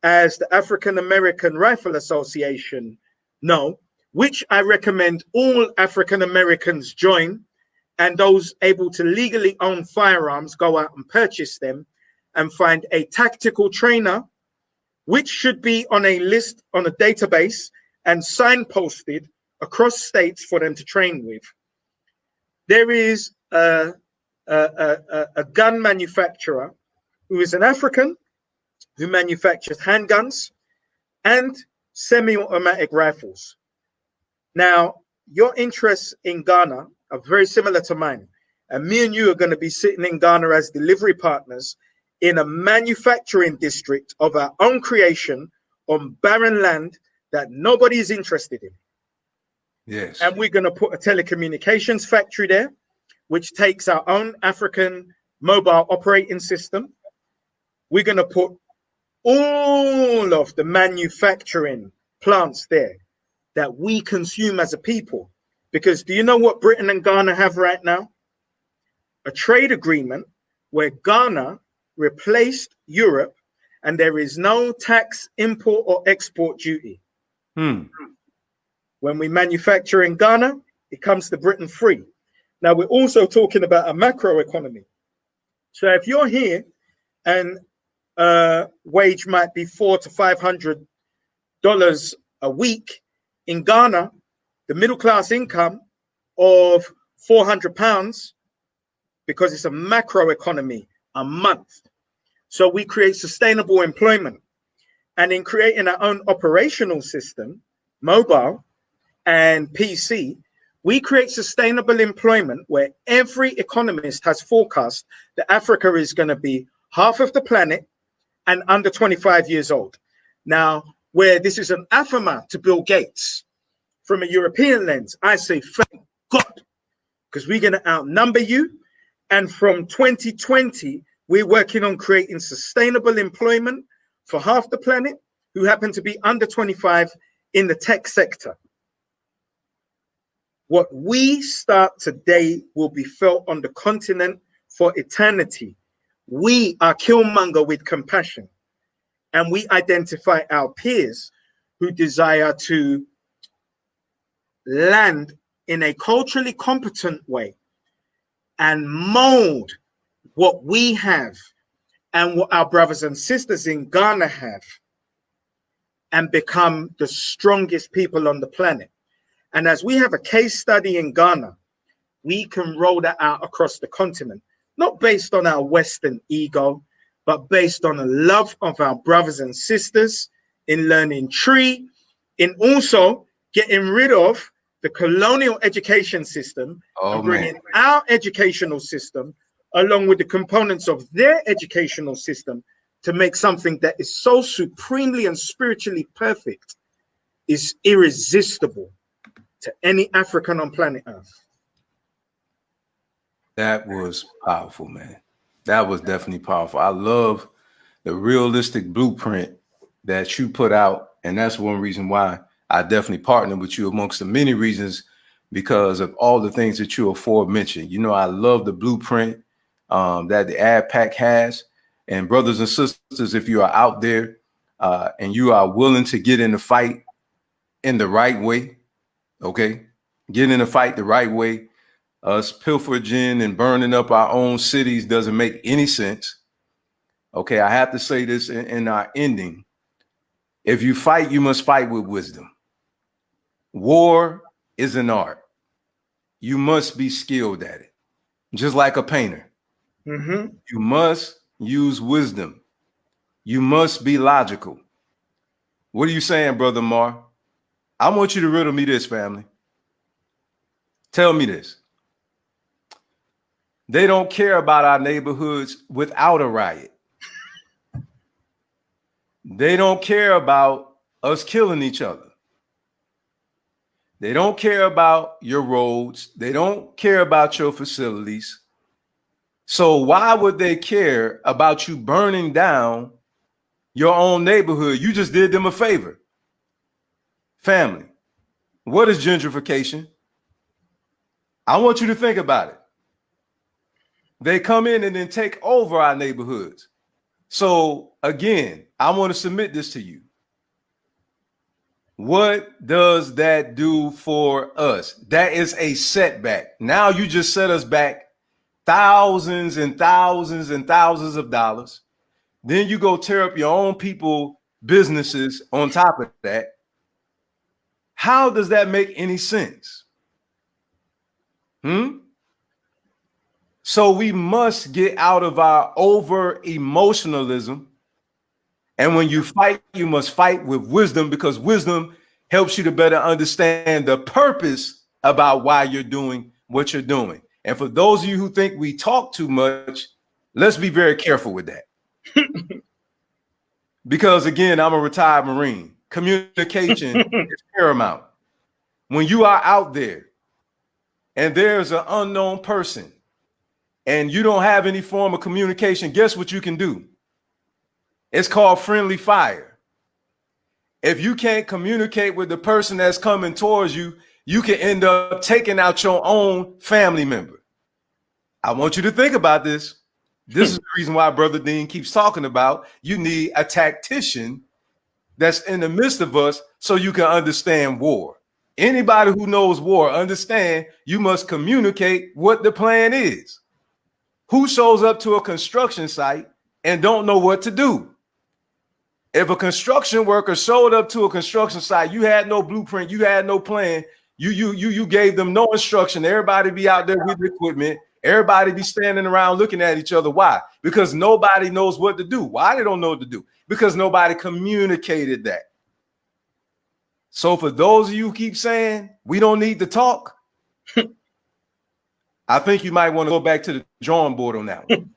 as the African American Rifle Association know, which I recommend all African Americans join, and those able to legally own firearms go out and purchase them and find a tactical trainer, which should be on a list, on a database, and signposted across states for them to train with. There is a gun manufacturer who is an African, who manufactures handguns and semi-automatic rifles. Now, your interests in Ghana are very similar to mine. And me and you are going to be sitting in Ghana as delivery partners in a manufacturing district of our own creation on barren land that nobody is interested in. Yes. And we're going to put a telecommunications factory there, which takes our own African mobile operating system. We're going to put all of the manufacturing plants there that we consume as a people. Because do you know what Britain and Ghana have right now? A trade agreement where Ghana replaced Europe and there is no tax, import or export duty. When we manufacture in Ghana, it comes to Britain free. Now, we're also talking about a macro economy. So if you're here and wage might be $400 to $500 a week, in Ghana, the middle class income of £400, because it's a macro economy, a month. So we create sustainable employment. And in creating our own operational system, mobile and PC, we create sustainable employment where every economist has forecast that Africa is going to be half of the planet and under 25 years old. Now, where this is an anathema to Bill Gates, from a European lens, I say, thank God, because we're going to outnumber you. And from 2020, we're working on creating sustainable employment for half the planet who happen to be under 25 in the tech sector. What we start today will be felt on the continent for eternity. We are Killmonger with compassion, and we identify our peers who desire to land in a culturally competent way and mold what we have and what our brothers and sisters in Ghana have and become the strongest people on the planet. And as we have a case study in Ghana, we can roll that out across the continent, not based on our Western ego, but based on the love of our brothers and sisters, in learning tree, in also getting rid of the colonial education system and bringing our educational system along with the components of their educational system to make something that is so supremely and spiritually perfect, is irresistible to any African on planet Earth. That was powerful, man. That was definitely powerful. I love the realistic blueprint that you put out. And that's one reason why I definitely partner with you, amongst the many reasons, because of all the things that you aforementioned. You know, I love the blueprint that the ADPAC has. And brothers and sisters, if you are out there and you are willing to get in the fight in the right way, okay, get in the fight the right way. Us pilfering and burning up our own cities doesn't make any sense. Okay, I have to say this in our ending. If you fight, you must fight with wisdom. War is an art. You must be skilled at it. just like a painter. Mm-hmm. You must use wisdom. You must be logical. What are you saying, Brother Mar? I want you to riddle me this, family. Tell me this. They don't care about our neighborhoods without a riot. They don't care about us killing each other. They don't care about your roads. They don't care about your facilities. So why would they care about you burning down your own neighborhood? You just did them a favor. Family, what is gentrification? I want you to think about it. They come in and then take over our neighborhoods. So again, I want to submit this to you. What does that do for us? That is a setback. Now you just set us back thousands and thousands and thousands of dollars. Then you go tear up your own people businesses on top of that. How does that make any sense? So we must get out of our over emotionalism. And when you fight, you must fight with wisdom, because wisdom helps you to better understand the purpose about why you're doing what you're doing. And for those of you who think we talk too much, let's be very careful with that. Because again, I'm a retired Marine. Communication is paramount. When you are out there and there's an unknown person and you don't have any form of communication, guess what you can do? It's called friendly fire. If you can't communicate with the person that's coming towards you, you can end up taking out your own family member. I want you to think about this. This is the reason why Brother Dean keeps talking about you need a tactician that's in the midst of us so you can understand war. Anybody who knows war understand you must communicate what the plan is. Who shows up to a construction site and don't know what to do? If a construction worker showed up to a construction site, you had no blueprint, you had no plan, you gave them no instruction. Everybody be out there with the equipment. Everybody be standing around looking at each other. Why? Because nobody knows what to do. Why they don't know what to do? Because nobody communicated that. So for those of you who keep saying we don't need to talk, I think you might want to go back to the drawing board on that one.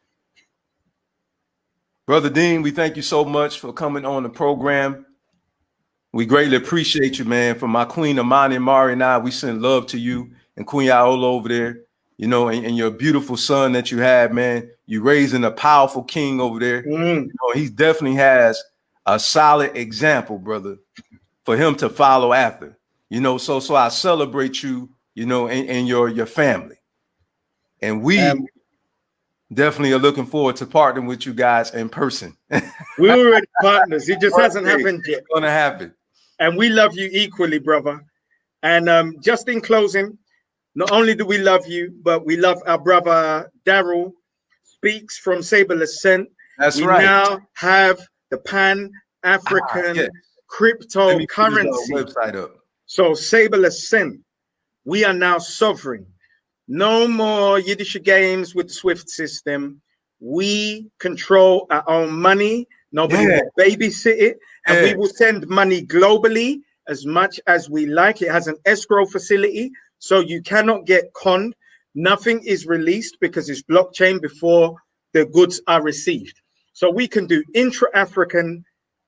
Brother Dean, we thank you so much for coming on the program. We greatly appreciate you, man. From my queen, Amare Amari, and I, we send love to you and Queen Iola over there, you know, and your beautiful son that you have, man. You raising a powerful king over there. You know, he definitely has a solid example, brother, for him to follow after. You know, so I celebrate you, you know, and your family. And we definitely are looking forward to partnering with you guys in person. We're already partners. It just hasn't happened yet. It's gonna happen. And we love you equally, brother. And just in closing, not only do we love you, but we love our brother Daryl Speaks from Sable Ascent. That's we right. now have the Pan-African cryptocurrency website up. So Sable Ascent, we are now sovereign. No more Yiddish games with the SWIFT system. We control our own money. Nobody will babysit it. And we will send money globally as much as we like. It has an escrow facility, so you cannot get conned. Nothing is released because it's blockchain before the goods are received. So we can do intra-African,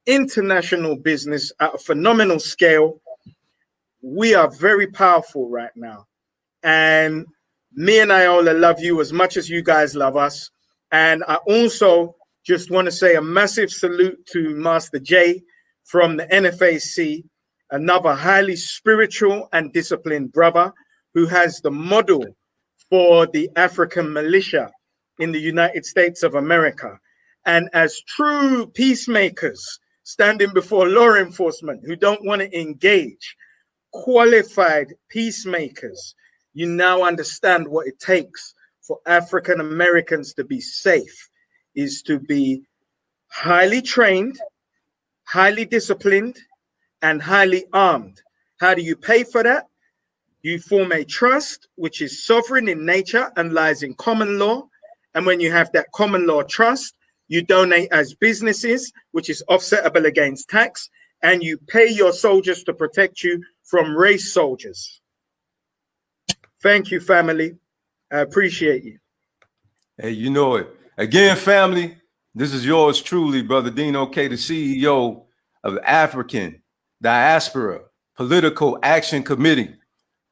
international business at a phenomenal scale. We are very powerful right now. And me and Iola love you as much as you guys love us. And I also just want to say a massive salute to Master J from the NFAC, another highly spiritual and disciplined brother who has the model for the African militia in the United States of America. And as true peacemakers standing before law enforcement who don't want to engage, qualified peacemakers, you now understand what it takes for African Americans to be safe, is to be highly trained, highly disciplined, and highly armed. How do you pay for that? You form a trust, which is sovereign in nature and lies in common law. And when you have that common law trust, you donate as businesses, which is offsettable against tax, and you pay your soldiers to protect you from race soldiers. Thank you, family. I appreciate you. Hey, you know it. Again, family, this is yours truly, Brother Dean Okai, the CEO of the African Diaspora Political Action Committee.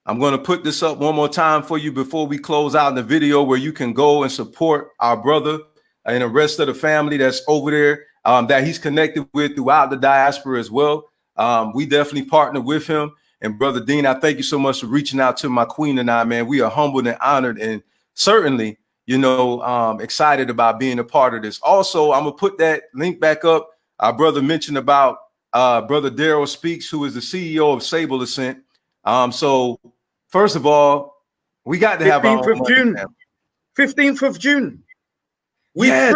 I'm going to put this up one more time for you before we close out the video, where you can go and support our brother and the rest of the family that's over there that he's connected with throughout the diaspora as well. We definitely partner with him. And Brother Dean, I thank you so much for reaching out to my queen and I, man. We are humbled and honored and certainly, you know, excited about being a part of this. Also, I'm going to put that link back up. Our brother mentioned about Brother Daryl Speaks, who is the CEO of Sable Ascent. So first of all, we got to have our own money, June. 15th of June. Yes,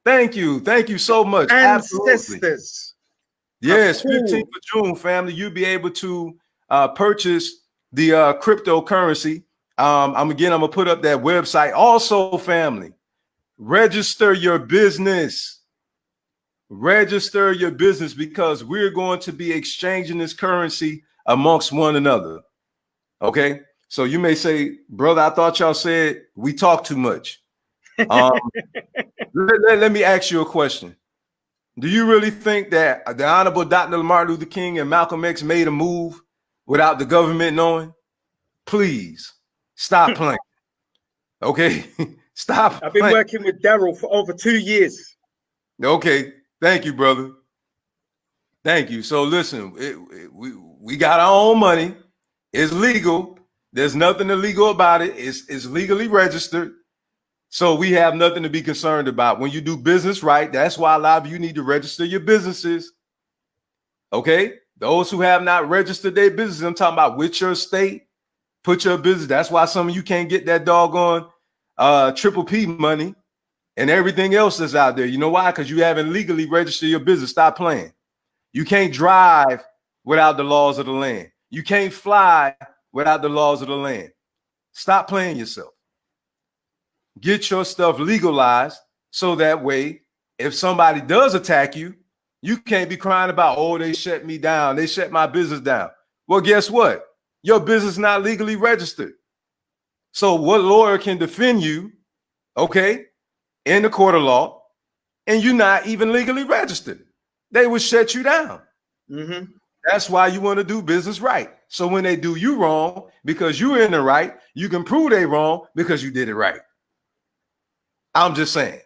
thank you so much. Ancestors. Yes, 15th of June, family. You'll be able to purchase the cryptocurrency. I'm gonna put up that website. Also, family, register your business. Register your business, because we're going to be exchanging this currency amongst one another. Okay, so you may say, brother, I thought y'all said we talk too much. Let me ask you a question. Do you really think that the Honorable Dr. Martin Luther King and Malcolm X made a move without the government knowing? Please stop playing. Okay, stop. I've been working with Daryl for over 2 years. Okay, thank you, brother. Thank you. So listen, we got our own money. It's legal. There's nothing illegal about it. It's legally registered. So we have nothing to be concerned about. When you do business right, that's why a lot of you need to register your businesses. Okay? Those who have not registered their business, I'm talking about with your state, put your business. That's why some of you can't get that doggone triple P money and everything else that's out there. You know why? Because you haven't legally registered your business. Stop playing. You can't drive without the laws of the land. You can't fly without the laws of the land. Stop playing yourself. Get your stuff legalized, so that way, if somebody does attack you, you can't be crying about, oh, they shut me down. They shut my business down. Well, guess what? Your business is not legally registered. So what lawyer can defend you, okay, in the court of law, and you're not even legally registered? They will shut you down. Mm-hmm. That's why you want to do business right. So when they do you wrong, because you're in the right, you can prove they wrong because you did it right. I'm just saying.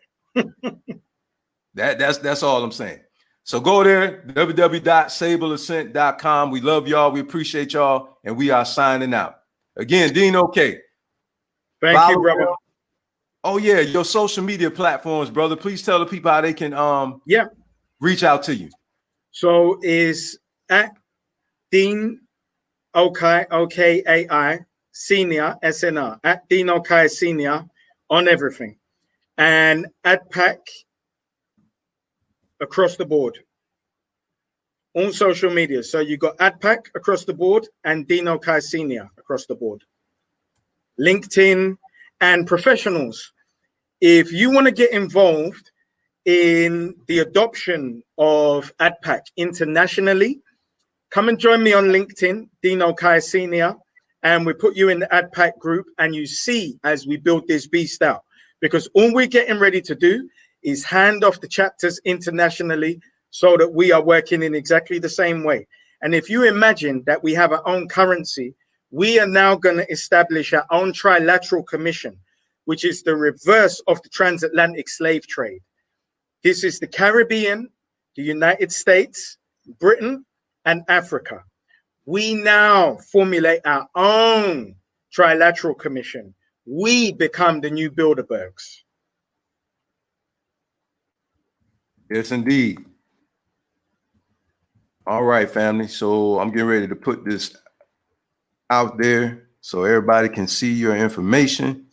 That's all I'm saying. So go there, www.sableascent.com. We love y'all. We appreciate y'all. And we are signing out. Again, Dean Okai. Thank you, brother. Oh, yeah. Your social media platforms, brother. Please tell the people how they can reach out to you. So is at Dean Okai, OKAI, Senior, SNR, at Dean Okai Senior on everything. And ADPAC across the board, on social media. So you got ADPAC across the board and Dean Okai Senior across the board. LinkedIn and professionals. If you want to get involved in the adoption of ADPAC internationally, come and join me on LinkedIn, Dean Okai Senior, and we put you in the ADPAC group, and you see as we build this beast out. Because all we're getting ready to do is hand off the chapters internationally, so that we are working in exactly the same way. And if you imagine that we have our own currency, we are now going to establish our own trilateral commission, which is the reverse of the transatlantic slave trade. This is the Caribbean, the United States, Britain, and Africa. We now formulate our own trilateral commission. We become the new Bilderbergs. Yes, indeed. All right, family. So I'm getting ready to put this out there so everybody can see your information.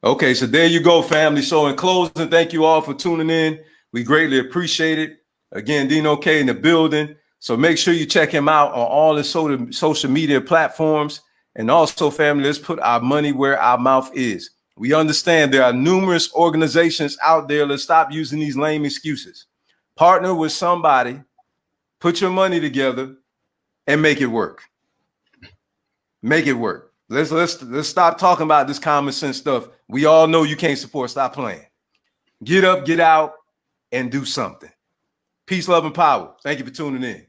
Okay, so there you go, family. So in closing, thank you all for tuning in. We greatly appreciate it. Again, Dean Okai in the building. So make sure you check him out on all his social media platforms. And also, family, let's put our money where our mouth is. We understand there are numerous organizations out there. Let's stop using these lame excuses. Partner with somebody, put your money together, and make it work. Make it work. Let's stop talking about this common sense stuff. We all know you can't support. Stop playing. Get up, get out, and do something. Peace, love, and power. Thank you for tuning in.